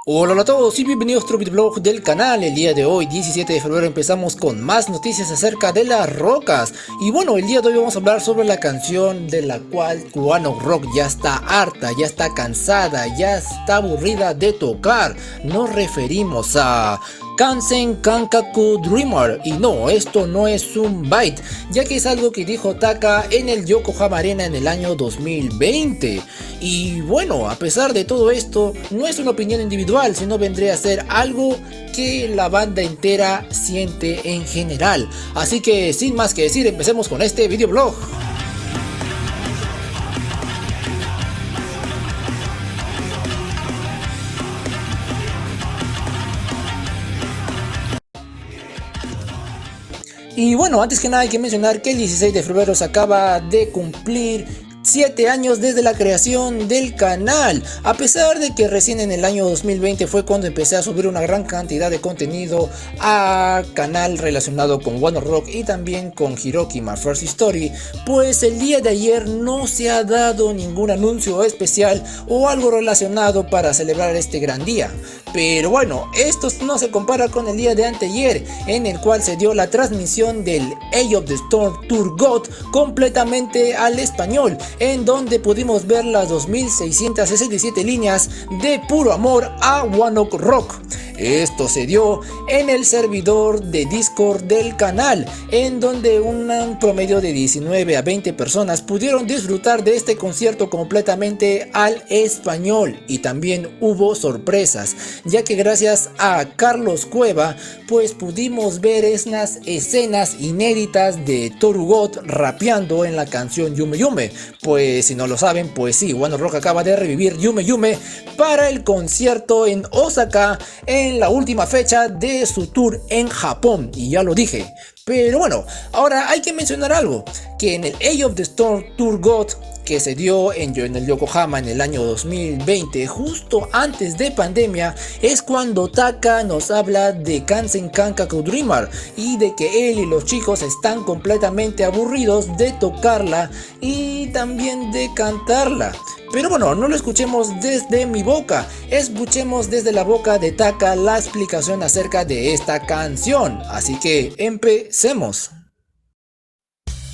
Hola a todos y bienvenidos a otro videoblog del canal. El día de hoy, 17 de febrero, empezamos con más noticias acerca de las rocas. Y bueno, el día de hoy vamos a hablar sobre la canción de la cual Cubano Rock ya está harta, ya está cansada, ya está aburrida de tocar. Nos referimos a Kansen Kankaku Dreamer. Y no, esto no es un byte, ya que es algo que dijo Taka en el Yokohama Arena en el año 2020. Y bueno, a pesar de todo esto, no es una opinión individual, sino vendría a ser algo que la banda entera siente en general. Así que sin más que decir, empecemos con este videoblog. Y bueno, antes que nada hay que mencionar que el 16 de febrero se acaba de cumplir 7 años desde la creación del canal. A pesar de que recién en el año 2020 fue cuando empecé a subir una gran cantidad de contenido a canal relacionado con One Ok Rock y también con Hiroki My First Story, pues el día de ayer no se ha dado ningún anuncio especial o algo relacionado para celebrar este gran día. Pero bueno, esto no se compara con el día de anteayer, en el cual se dio la transmisión del Age of the Storm Tour God completamente al español, en donde pudimos ver las 2667 líneas de puro amor a One Ok Rock. Esto se dio en el servidor de Discord del canal, en donde un promedio de 19 a 20 personas pudieron disfrutar de este concierto completamente al español. Y también hubo sorpresas, ya que gracias a Carlos Cueva pues pudimos ver esas escenas inéditas de Toru God rapeando en la canción Yume Yume. Pues si no lo saben, pues sí, One Ok Rock acaba de revivir Yume Yume para el concierto en Osaka en la última fecha de su tour en Japón, y ya lo dije. Pero bueno, ahora hay que mencionar algo, que en el Age of the Storm Tour God que se dio en el Yokohama en el año 2020, justo antes de pandemia, es cuando Taka nos habla de Kansen Kankaku Dreamer y de que él y los chicos están completamente aburridos de tocarla y también de cantarla. Pero bueno, no lo escuchemos desde mi boca, escuchemos desde la boca de Taka la explicación acerca de esta canción. Así que empecemos.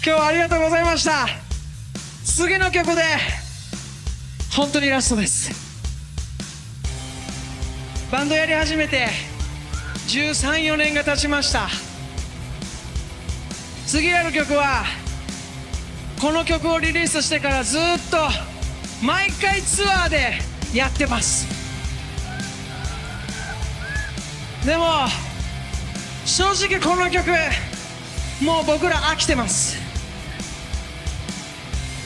今日はありがとうございました。次の曲で本当にラストです。バンドやり始めて13、14年が経ちました。次やる曲はこの曲をリリースしてからずっと毎回ツアーでやってます。でも正直この曲もう僕ら飽きてます。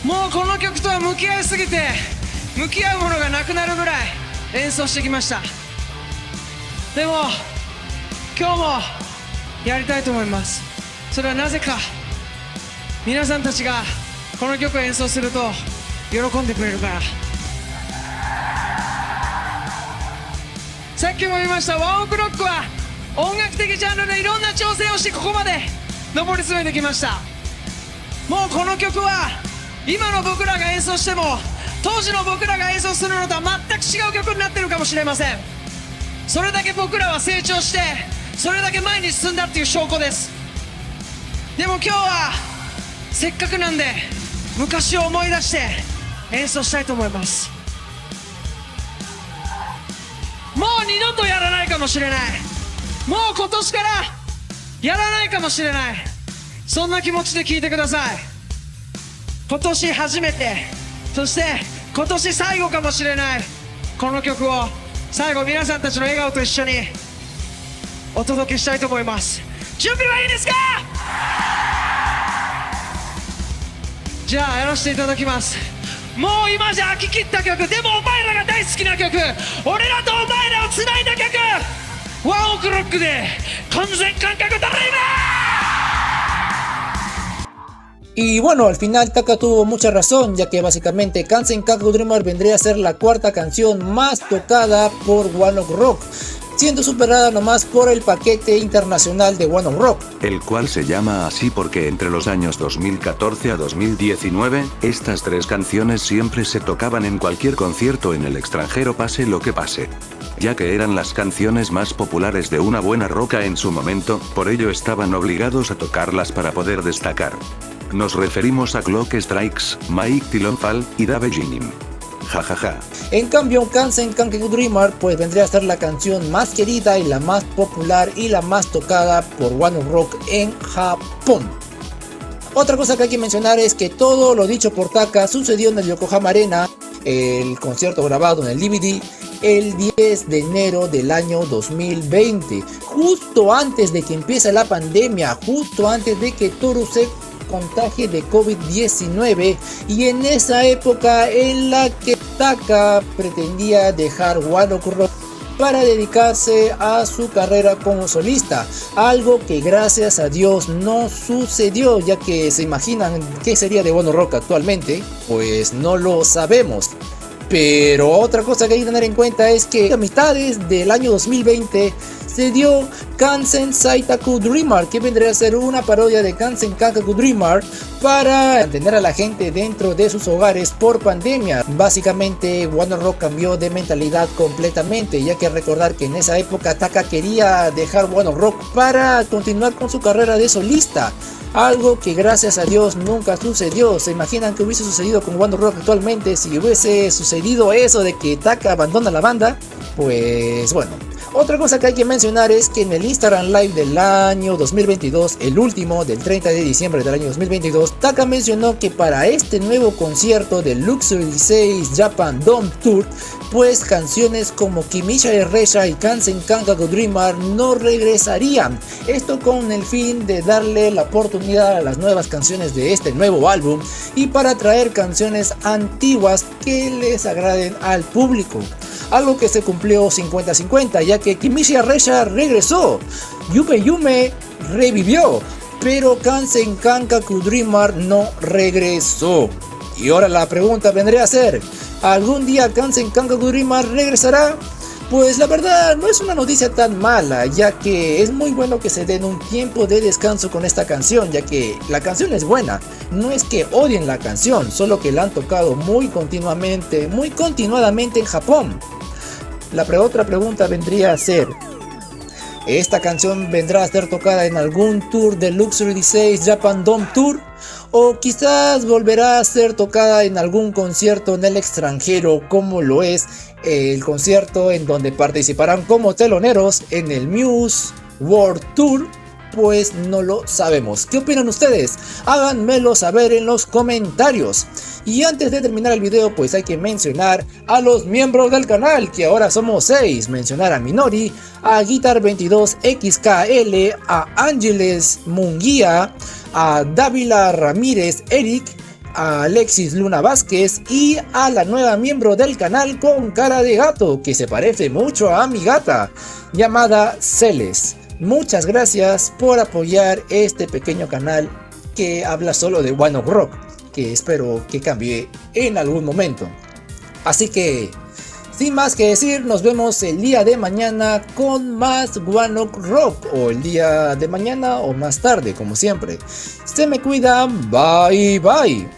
もうこの曲とは向き合いすぎて向き合うものがなくなるぐらい演奏してきました。でも今日もやりたいと思います。それはなぜか、皆さんたちがこの曲を演奏すると喜んでくれるから。さっきも言いました、ワンオクロックは音楽的ジャンルでいろんな挑戦をしてここまで上り詰めてきました。もうこの曲は今の僕らが演奏しても当時の僕らが演奏するのとは全く違う曲になってるかもしれません。それだけ僕らは成長して、それだけ前に進んだっていう証拠です。でも今日はせっかくなんで昔を思い出して演奏したいと思います。もう二度とやらないかもしれない、もう今年からやらないかもしれない、そんな気持ちで聴いてください。今年初めて、そして今年最後かもしれないこの曲を最後皆さんたちの笑顔と一緒にお届けしたいと思います。準備はいいですか？じゃあやらせていただきます。もう今じゃ飽き切った曲、でもお前らが大好きな曲、俺らとお前らをつないだ曲、ワンオクロックで完全感覚ドリーム。 Y bueno, al final Taka tuvo mucha razón, ya que básicamente Kansen Kankaku Dreamer vendría a ser la cuarta canción más tocada por One Ok Rock. siendo superada nomás por el paquete internacional de One Ok Rock, el cual se llama así porque entre los años 2014 a 2019, estas 3 canciones siempre se tocaban en cualquier concierto en el extranjero pase lo que pase. Ya que eran las canciones más populares de una buena roca en su momento, por ello estaban obligados a tocarlas para poder destacar. Nos referimos a Clock Strikes, Mike Tilonfal y Dave Jinim. Jajaja. En cambio, Kansen Kankaku Dreamer pues vendría a ser la canción más querida y la más popular y la más tocada por One Ok Rock en Japón. Otra cosa que hay que mencionar es que todo lo dicho por Taka sucedió en el Yokohama Arena, el concierto grabado en el DVD, el 10 de enero del año 2020, justo antes de que empiece la pandemia, justo antes de que Toru se contagie de COVID-19, y en esa época en la que Taka pretendía dejar One Ok Rock para dedicarse a su carrera como solista, algo que gracias a Dios no sucedió, ya que se imaginan qué sería de One Ok Rock actualmente, pues no lo sabemos. Pero otra cosa que hay que tener en cuenta es que a mitades del año 2020 se dio Kansen Saitaku Dreamer, que vendría a ser una parodia de Kansen Kankaku Dreamer para mantener a la gente dentro de sus hogares por pandemia. Básicamente One Ok Rock cambió de mentalidad completamente, ya que recordar que en esa época Taka quería dejar One Ok Rock para continuar con su carrera de solista, algo que gracias a Dios nunca sucedió. ¿Se imaginan que hubiese sucedido con One Ok Rock actualmente si hubiese sucedido eso de que Taka abandona la banda? Pues bueno. Otra cosa que hay que mencionar es que en el Instagram Live del año 2022, el último del 30 de diciembre del año 2022, Taka mencionó que para este nuevo concierto del Luxury 16 Japan Dome Tour, pues canciones como Kimisha Resha y Kansen Kankaku Dreamer no regresarían. Esto con el fin de darle la oportunidad a las nuevas canciones de este nuevo álbum y para traer canciones antiguas que les agraden al público. Algo que se cumplió 50-50, ya que Kimisha Resha regresó, Yume Yume revivió, pero Kansen Kankaku Dreamer no regresó. Y ahora la pregunta vendría a ser, ¿algún día Kansen Kankaku Dreamer regresará? Pues la verdad no es una noticia tan mala, ya que es muy bueno que se den un tiempo de descanso con esta canción, ya que la canción es buena. No es que odien la canción, solo que la han tocado muy continuadamente en Japón. La otra pregunta vendría a ser, ¿esta canción vendrá a ser tocada en algún tour del Luxury 16 Japan Dome Tour? ¿O quizás volverá a ser tocada en algún concierto en el extranjero, como lo es el concierto en donde participarán como teloneros en el Muse World Tour? Pues no lo sabemos. ¿Qué opinan ustedes? Háganmelo saber en los comentarios. Y antes de terminar el video, pues hay que mencionar a los miembros del canal, que ahora somos 6. Mencionar a Minori, a Guitar22XKL, a Ángeles Munguía, a Dávila Ramírez Eric, a Alexis Luna Vázquez y a la nueva miembro del canal con cara de gato, que se parece mucho a mi gata, llamada Celes. Muchas gracias por apoyar este pequeño canal que habla solo de One Ok Rock, que espero que cambie en algún momento. Así que, sin más que decir, nos vemos el día de mañana con más One Ok Rock, o el día de mañana o más tarde, como siempre. Se me cuidan, bye bye.